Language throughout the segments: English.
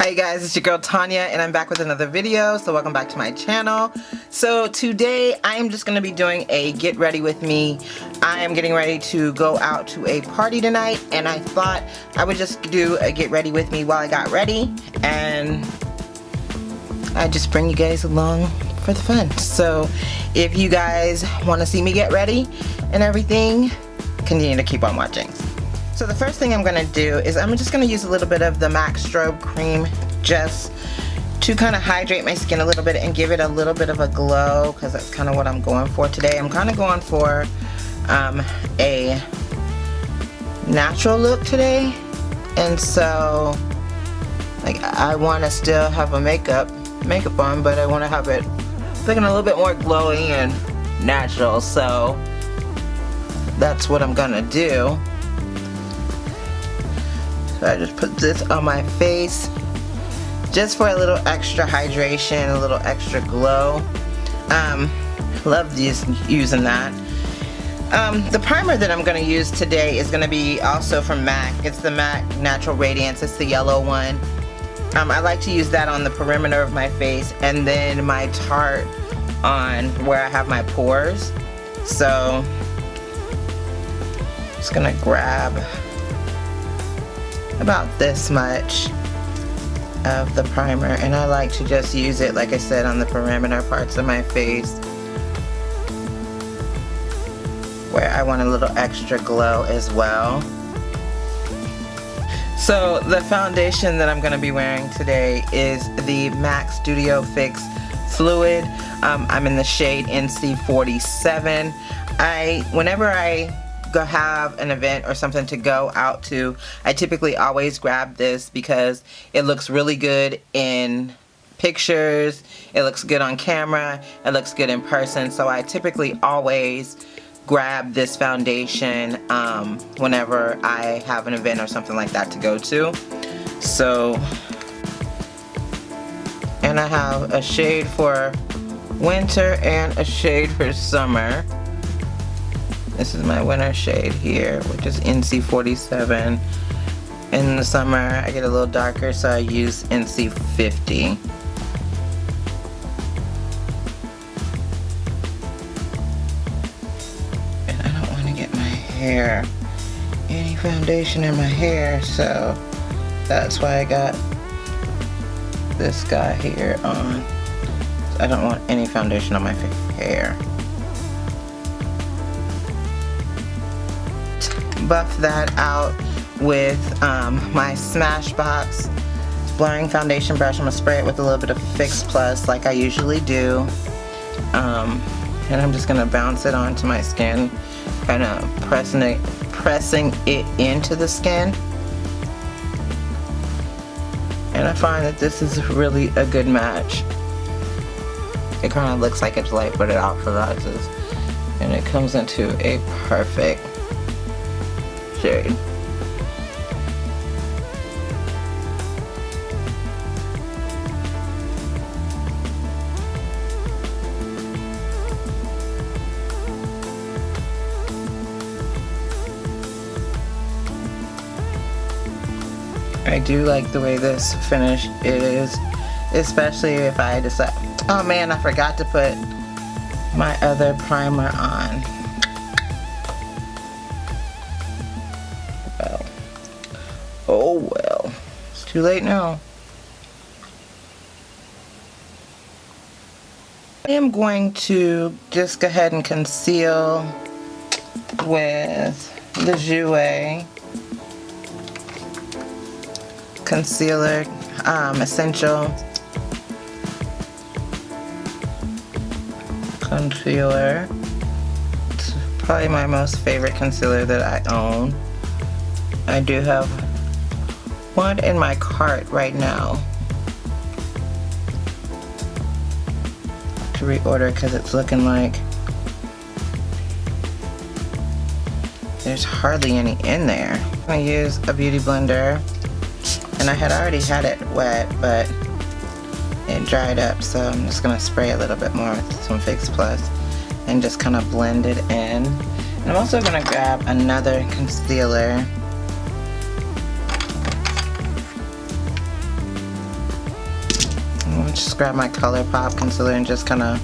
Hi guys, it's your girl Tonia and I'm back with another video, so welcome back to my channel. So today I am just going to be doing a get ready with me. I am getting ready to go out to a party tonight and I thought I would just do a get ready with me while I got ready and I just bring you guys along for the fun. So if you guys want to see me get ready and everything, continue to keep on watching. So the first thing I'm going to do is I'm just going to use a little bit of the MAC Strobe Cream just to kind of hydrate my skin a little bit and give it a little bit of a glow, because that's kind of what I'm going for today. I'm kind of going for a natural look today, and so like I want to still have a makeup on, but I want to have it looking a little bit more glowing and natural, so that's what I'm gonna do. I just put this on my face just for a little extra hydration, a little extra glow. Love using that. The primer that I'm going to use today is going to be also from MAC. It's the MAC Natural Radiance. It's the yellow one. I like to use that on the perimeter of my face and then my Tarte on where I have my pores. So just going to grab about this much of the primer, and I like to just use it, like I said, on the perimeter parts of my face where I want a little extra glow as well. So the foundation that I'm going to be wearing today is the MAC Studio Fix Fluid. I'm in the shade NC47. Whenever I have an event or something to go out to, I typically always grab this because it looks really good in pictures, it looks good on camera, it looks good in person, so I typically always grab this foundation whenever I have an event or something like that to go to. So, and I have a shade for winter and a shade for summer. This is my winter shade here, which is NC47. In the summer, I get a little darker, so I use NC50. And I don't want to get my hair, any foundation in my hair, so that's why I got this guy here on. I don't want any foundation on my hair. Buff that out with my Smashbox blurring foundation brush. I'm going to spray it with a little bit of Fix Plus like I usually do, and I'm just going to bounce it onto my skin, kind of pressing it into the skin. And I find that this is really a good match. It kind of looks like it's light, but it oxidizes, and it comes into a perfect shade. I do like the way this finish is, especially if I decide, oh man, I forgot to put my other primer on. Oh well, it's too late now. I am going to just go ahead and conceal with the GRWM Concealer Essential Concealer. It's probably my most favorite concealer that I own. I do have one in my cart right now to reorder because it's looking like there's hardly any in there. I'm going to use a beauty blender, and I had already had it wet, but it dried up, so I'm just going to spray a little bit more with some Fix Plus and just kind of blend it in. And I'm also going to grab another concealer just grab my ColourPop concealer and just kind of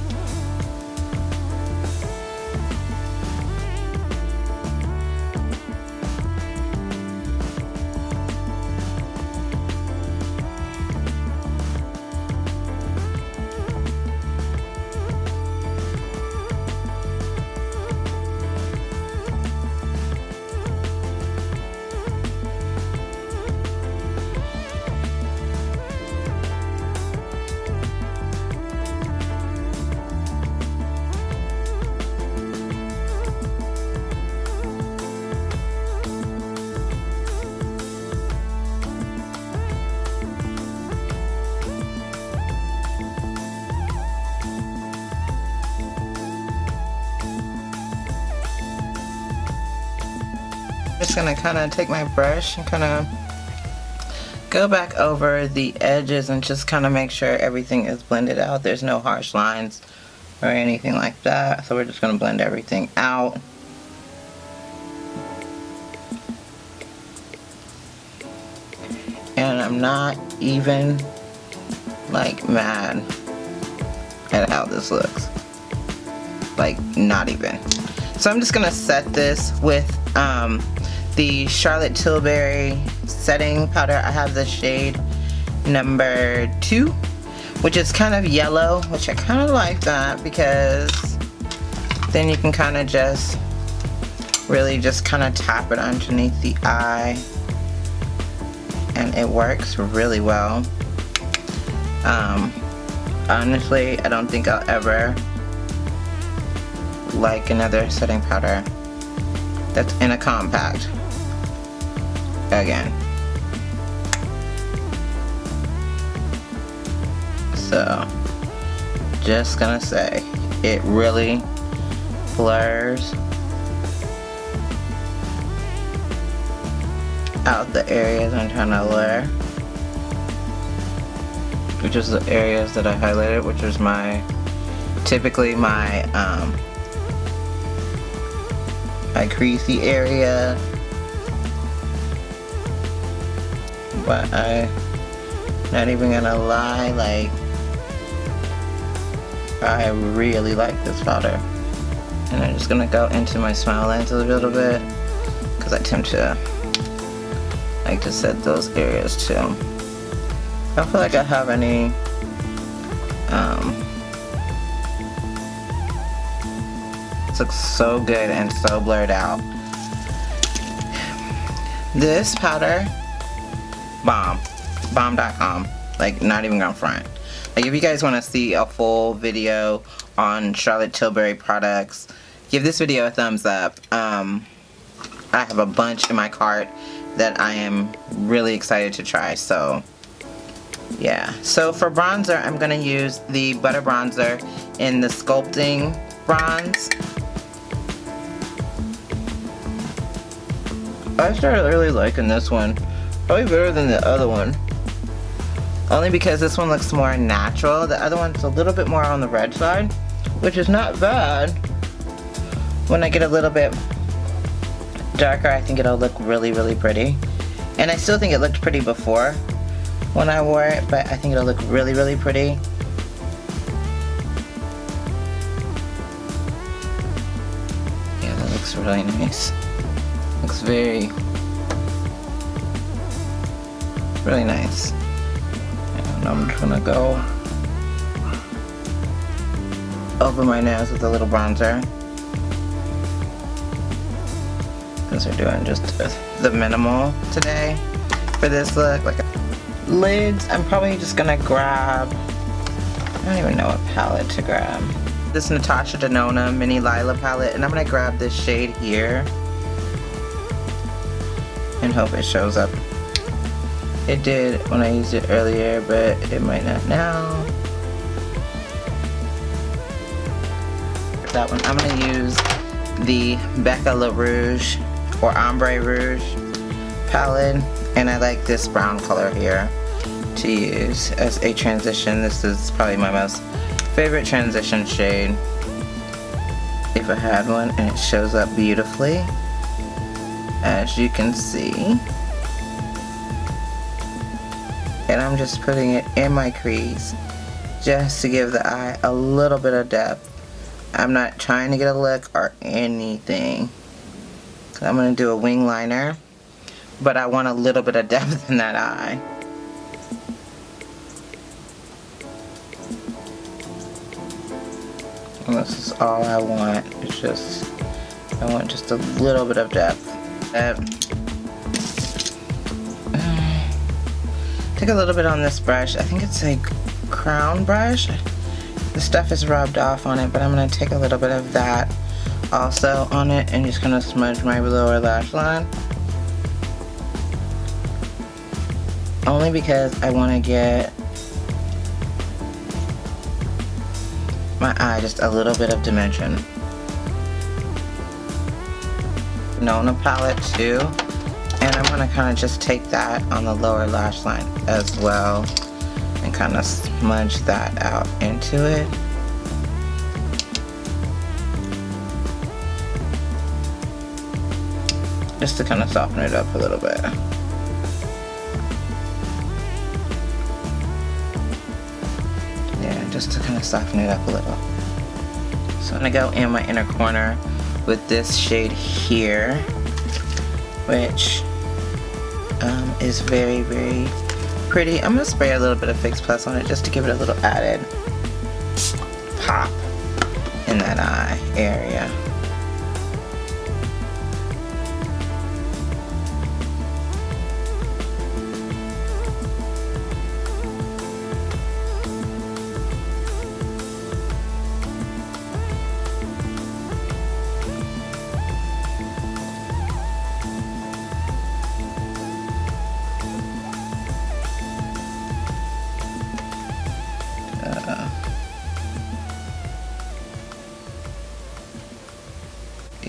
just gonna kind of take my brush and kind of go back over the edges and just kind of make sure everything is blended out. There's no harsh lines or anything like that. So we're just gonna blend everything out. And I'm not even like mad at how this looks. Like, not even. So I'm just gonna set this with the Charlotte Tilbury setting powder. I have the shade number 2, which is kind of yellow, which I kind of like that because then you can kind of just really just kind of tap it underneath the eye, and it works really well. Honestly, I don't think I'll ever like another setting powder that's in a compact again. So just gonna say it really blurs out the areas I'm trying to blur, which is the areas that I highlighted, which is my typically my creasy area. But I'm not even gonna lie, like, I really like this powder. And I'm just gonna go into my smile lines a little bit because I tend to like to set those areas too. I don't feel like I have any this looks so good and so blurred out. This powder, bomb.com, like, not even gonna front. Like, if you guys want to see a full video on Charlotte Tilbury products, give this video a thumbs up. I have a bunch in my cart that I am really excited to try, so yeah. So for bronzer, I'm gonna use the Butter Bronzer in the Sculpting Bronze. I started really liking this one, probably better than the other one, only because this one looks more natural. The other one's a little bit more on the red side, which is not bad. When I get a little bit darker, I think it'll look really, really pretty. And I still think it looked pretty before when I wore it, but I think it'll look really, really pretty. Yeah, that looks really nice. Looks very, really nice. And I'm just gonna go over my nose with a little bronzer, because we're doing just the minimal today for this look. Like, lids, I'm probably just gonna grab, I don't even know what palette to grab. This Natasha Denona Mini Lila palette, and I'm gonna grab this shade here and hope it shows up. It did when I used it earlier, but it might not now. That one, I'm gonna use the Becca La Rouge or Ombre Rouge palette, and I like this brown color here to use as a transition. This is probably my most favorite transition shade if I had one, and it shows up beautifully, as you can see. And I'm just putting it in my crease just to give the eye a little bit of depth. I'm not trying to get a look or anything. I'm going to do a wing liner, but I want a little bit of depth in that eye. And this is all I want. It's just, I want just a little bit of depth. Take a little bit on this brush. I think it's a crown brush. The stuff is rubbed off on it, but I'm going to take a little bit of that also on it and just going to smudge my lower lash line. Only because I want to get my eye just a little bit of dimension. Nona palette too, and I'm going to kind of just take that on the lower lash line as well and kind of smudge that out into it. Just to kind of soften it up a little bit. Yeah, just to kind of soften it up a little. So I'm going to go in my inner corner with this shade here, which is very, very pretty. I'm going to spray a little bit of Fix Plus on it just to give it a little added pop in that eye area.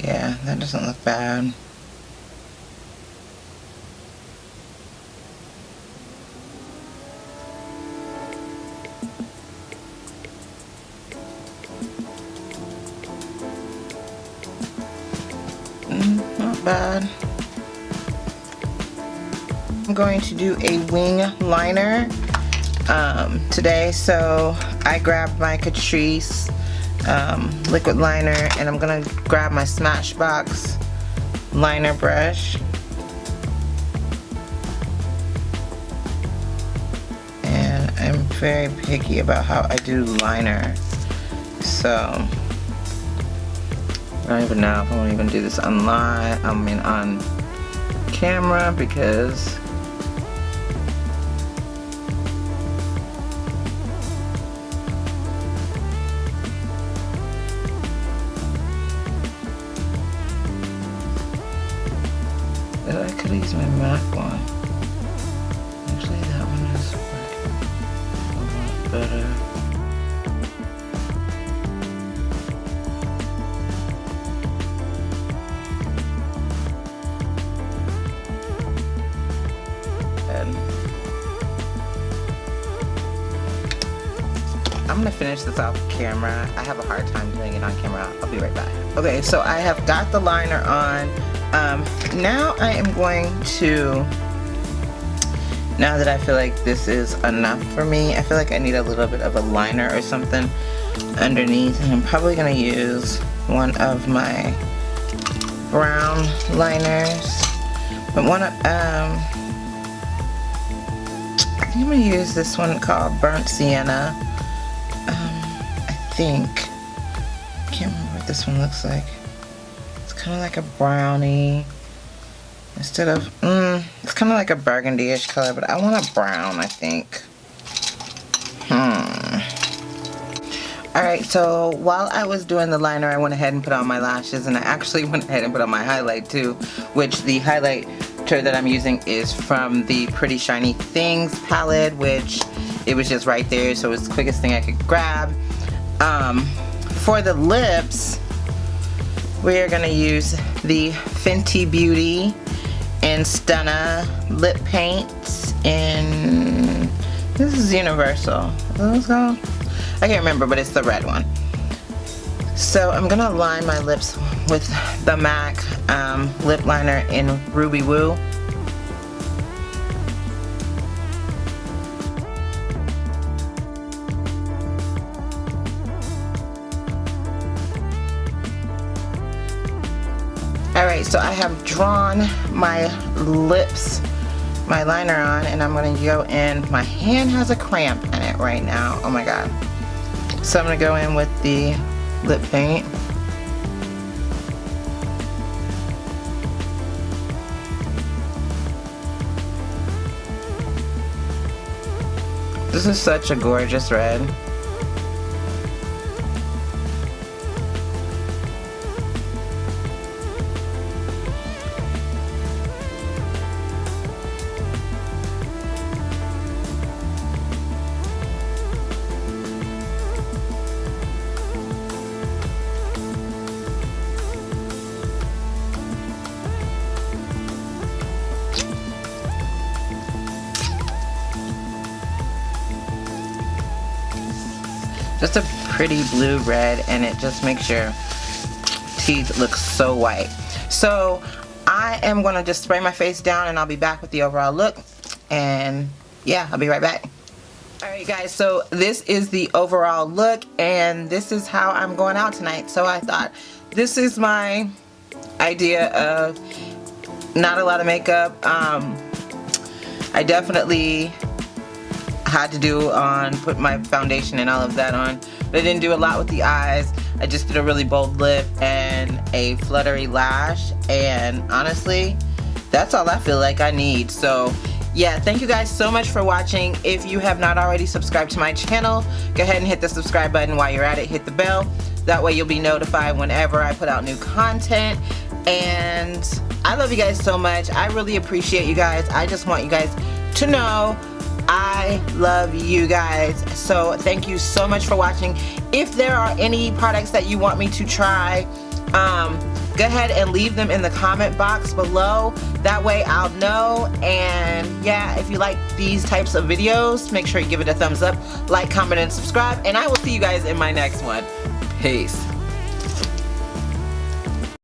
Yeah, that doesn't look bad. Not bad. I'm going to do a wing liner today, so I grabbed my Catrice liquid liner, and I'm gonna grab my Smashbox liner brush, and I'm very picky about how I do liner, so I don't even know if I want to even do this on camera, because I could use my MAC one. Actually, that one is working a lot better. I'm gonna finish this off camera. I have a hard time doing it on camera. I'll be right back. Okay, so I have got the liner on. Now I am going to, now that I feel like this is enough for me, I feel like I need a little bit of a liner or something underneath, and I'm probably going to use one of my brown liners, but I think I'm going to use this one called Burnt Sienna. I think, I can't remember what this one looks like. Kind of like a brownie instead of it's kind of like a burgundy-ish color, but I want a brown, I think. Alright, so while I was doing the liner, I went ahead and put on my lashes, and I actually went ahead and put on my highlight too, which the highlighter that I'm using is from the Pretty Shiny Things palette, which it was just right there, so it was the quickest thing I could grab. For the lips, we are going to use the Fenty Beauty and Stunna lip paints in, this is Universal. What was it called? I can't remember, but it's the red one. So I'm going to line my lips with the MAC lip liner in Ruby Woo. so I have drawn my lips, my liner on, and I'm going to go in. My hand has a cramp in it right now. Oh my god. So I'm going to go in with the lip paint. This is such a gorgeous red. Just a pretty blue red, and it just makes your teeth look so white. So I am gonna just spray my face down, and I'll be back with the overall look. And yeah, I'll be right back. Alright guys, so this is the overall look, and this is how I'm going out tonight. So I thought this is my idea of not a lot of makeup. I definitely had to do on, put my foundation and all of that on, but I didn't do a lot with the eyes. I just did a really bold lip and a fluttery lash, and honestly that's all I feel like I need. So yeah, thank you guys so much for watching. If you have not already subscribed to my channel, go ahead and hit the subscribe button. While you're at it, hit the bell. That way you'll be notified whenever I put out new content. And I love you guys so much. I really appreciate you guys. I just want you guys to know I love you guys. So thank you so much for watching. If there are any products that you want me to try, go ahead and leave them in the comment box below. That way I'll know. And yeah, if you like these types of videos, make sure you give it a thumbs up, like, comment, and subscribe. And I will see you guys in my next one. Peace.